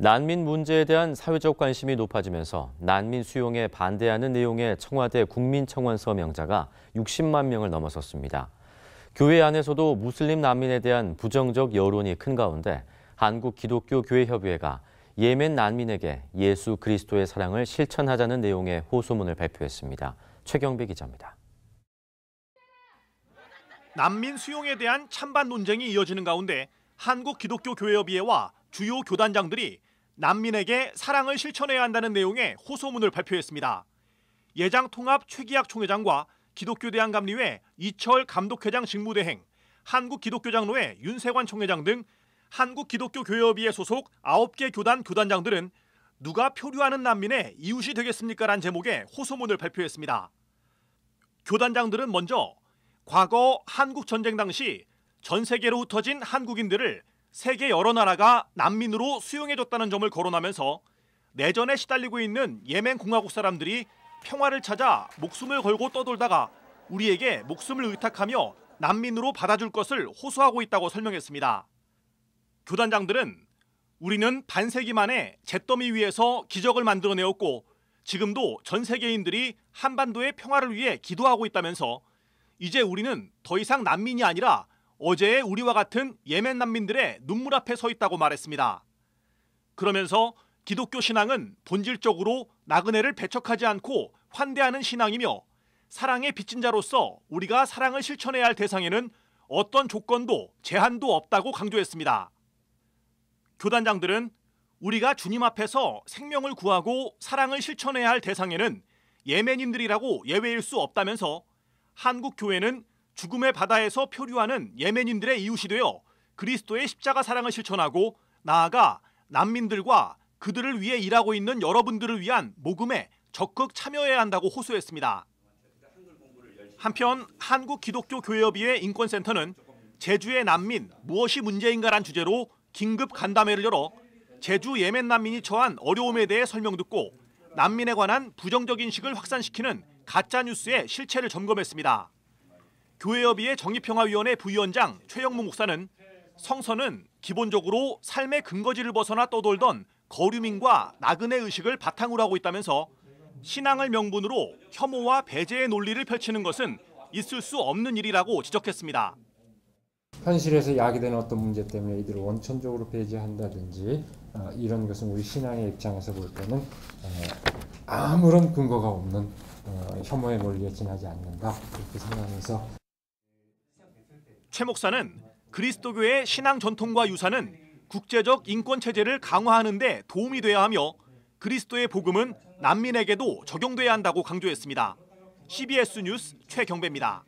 난민 문제에 대한 사회적 관심이 높아지면서 난민 수용에 반대하는 내용의 청와대 국민청원서 명자가 60만 명을 넘어섰습니다. 교회 안에서도 무슬림 난민에 대한 부정적 여론이 큰 가운데 한국기독교교회협의회가 예멘 난민에게 예수 그리스도의 사랑을 실천하자는 내용의 호소문을 발표했습니다. 최경배 기자입니다. 난민 수용에 대한 찬반 논쟁이 이어지는 가운데 한국기독교교회협의회와 주요 교단장들이 난민에게 사랑을 실천해야 한다는 내용의 호소문을 발표했습니다. 예장통합 최기학 총회장과 기독교대한감리회 이철 감독회장 직무대행, 한국기독교장로회 윤세관 총회장 등 한국기독교교회협의회 소속 9개 교단 교단장들은 누가 표류하는 난민의 이웃이 되겠습니까? 란 제목의 호소문을 발표했습니다. 교단장들은 먼저 과거 한국전쟁 당시 전 세계로 흩어진 한국인들을 세계 여러 나라가 난민으로 수용해줬다는 점을 거론하면서 내전에 시달리고 있는 예멘 공화국 사람들이 평화를 찾아 목숨을 걸고 떠돌다가 우리에게 목숨을 의탁하며 난민으로 받아줄 것을 호소하고 있다고 설명했습니다. 교단장들은 우리는 반세기 만에 잿더미 위에서 기적을 만들어내었고 지금도 전 세계인들이 한반도의 평화를 위해 기도하고 있다면서 이제 우리는 더 이상 난민이 아니라 어제의 우리와 같은 예멘 난민들의 눈물 앞에 서 있다고 말했습니다. 그러면서 기독교 신앙은 본질적으로 나그네를 배척하지 않고 환대하는 신앙이며 사랑의 빚진 자로서 우리가 사랑을 실천해야 할 대상에는 어떤 조건도 제한도 없다고 강조했습니다. 교단장들은 우리가 주님 앞에서 생명을 구하고 사랑을 실천해야 할 대상에는 예멘인들이라고 예외일 수 없다면서 한국 교회는 죽음의 바다에서 표류하는 예멘인들의 이웃이 되어 그리스도의 십자가 사랑을 실천하고 나아가 난민들과 그들을 위해 일하고 있는 여러분들을 위한 모금에 적극 참여해야 한다고 호소했습니다. 한편 한국기독교교회협의회 인권센터는 제주의 난민 무엇이 문제인가란 주제로 긴급 간담회를 열어 제주 예멘 난민이 처한 어려움에 대해 설명 듣고 난민에 관한 부정적 인식을 확산시키는 가짜뉴스의 실체를 점검했습니다. 교회협의회 정의평화위원회 부위원장 최영무 목사는 성서는 기본적으로 삶의 근거지를 벗어나 떠돌던 거류민과 나그네 의식을 바탕으로 하고 있다면서 신앙을 명분으로 혐오와 배제의 논리를 펼치는 것은 있을 수 없는 일이라고 지적했습니다. 현실에서 야기되는 어떤 문제 때문에 이들을 원천적으로 배제한다든지 이런 것은 우리 신앙의 입장에서 볼 때는 아무런 근거가 없는 혐오의 논리에 지나지 않는다 이렇게 생각해서 최 목사는 그리스도교의 신앙 전통과 유산은 국제적 인권 체제를 강화하는 데 도움이 돼야 하며 그리스도의 복음은 난민에게도 적용돼야 한다고 강조했습니다. CBS 뉴스 최경배입니다.